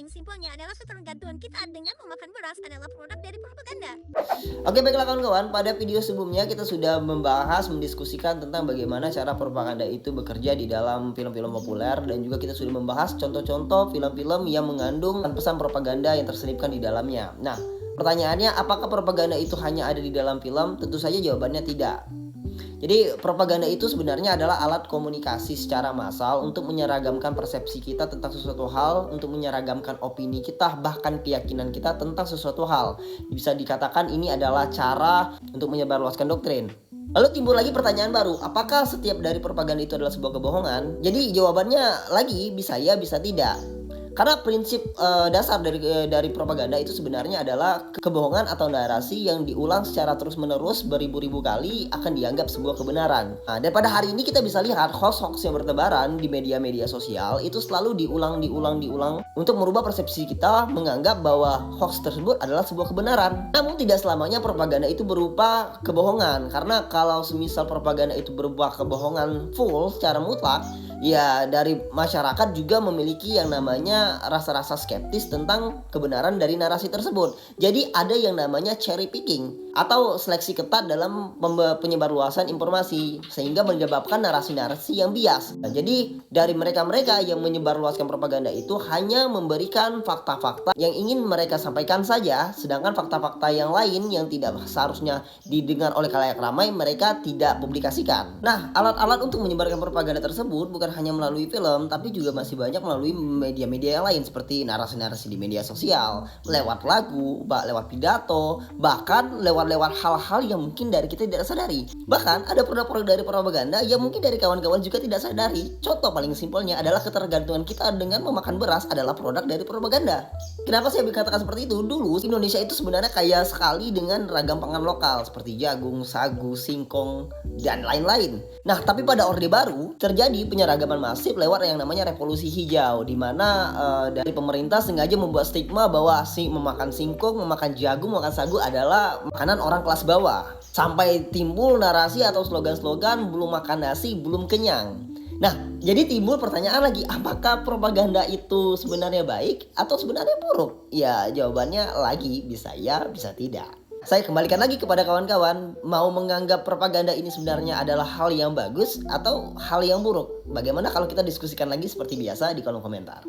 paling simpelnya adalah ketergantungan kita dengan memakan beras adalah produk dari propaganda. Oke, baiklah kawan-kawan, pada video sebelumnya kita sudah membahas, mendiskusikan tentang bagaimana cara propaganda itu bekerja di dalam film-film populer, dan juga kita sudah membahas contoh-contoh film-film yang mengandung pesan propaganda yang terselipkan di dalamnya. Nah, pertanyaannya, apakah propaganda itu hanya ada di dalam film? Tentu saja jawabannya tidak. Jadi propaganda itu sebenarnya adalah alat komunikasi secara massal untuk menyeragamkan persepsi kita tentang sesuatu hal, untuk menyeragamkan opini kita, bahkan keyakinan kita tentang sesuatu hal. Bisa dikatakan ini adalah cara untuk menyebarluaskan doktrin. Lalu timbul lagi pertanyaan baru, apakah setiap dari propaganda itu adalah sebuah kebohongan? Jadi jawabannya lagi bisa ya, bisa tidak. Karena prinsip dasar dari propaganda itu sebenarnya adalah kebohongan atau narasi yang diulang secara terus-menerus beribu-ribu kali akan dianggap sebuah kebenaran. Nah, dan pada hari ini kita bisa lihat hoax-hoax yang bertebaran di media-media sosial itu selalu diulang untuk merubah persepsi kita menganggap bahwa hoax tersebut adalah sebuah kebenaran. Namun tidak selamanya propaganda itu berupa kebohongan, karena kalau semisal propaganda itu berupa kebohongan full secara mutlak, ya dari masyarakat juga memiliki yang namanya rasa-rasa skeptis tentang kebenaran dari narasi tersebut. Jadi ada yang namanya cherry picking atau seleksi ketat dalam penyebarluasan informasi, sehingga menyebabkan narasi-narasi yang bias. Nah, jadi dari mereka-mereka yang menyebarluaskan propaganda itu hanya memberikan fakta-fakta yang ingin mereka sampaikan saja, sedangkan fakta-fakta yang lain yang tidak seharusnya didengar oleh khalayak ramai mereka tidak publikasikan. Nah, alat-alat untuk menyebarkan propaganda tersebut bukan hanya melalui film, tapi juga masih banyak melalui media-media yang lain seperti narasi-narasi di media sosial, lewat lagu, lewat pidato, bahkan lewat hal-hal yang mungkin dari kita tidak sadari. Bahkan ada produk-produk dari propaganda yang mungkin dari kawan-kawan juga tidak sadari. Contoh paling simpelnya adalah ketergantungan kita dengan memakan beras adalah produk dari propaganda. Kenapa saya berkatakan seperti itu? Dulu Indonesia itu sebenarnya kaya sekali dengan ragam pangan lokal seperti jagung, sagu, singkong, dan lain-lain. Nah, tapi pada Orde Baru terjadi penyeragaman masif lewat yang namanya revolusi hijau, di mana dari pemerintah sengaja membuat stigma bahwa memakan singkong, memakan jagung, memakan sagu adalah makanan orang kelas bawah. Sampai timbul narasi atau slogan-slogan belum makan nasi belum kenyang. Nah, jadi timbul pertanyaan lagi, apakah propaganda itu sebenarnya baik atau sebenarnya buruk? Ya, jawabannya lagi bisa ya, bisa tidak. Saya kembalikan lagi kepada kawan-kawan, mau menganggap propaganda ini sebenarnya adalah hal yang bagus atau hal yang buruk? Bagaimana kalau kita diskusikan lagi seperti biasa di kolom komentar?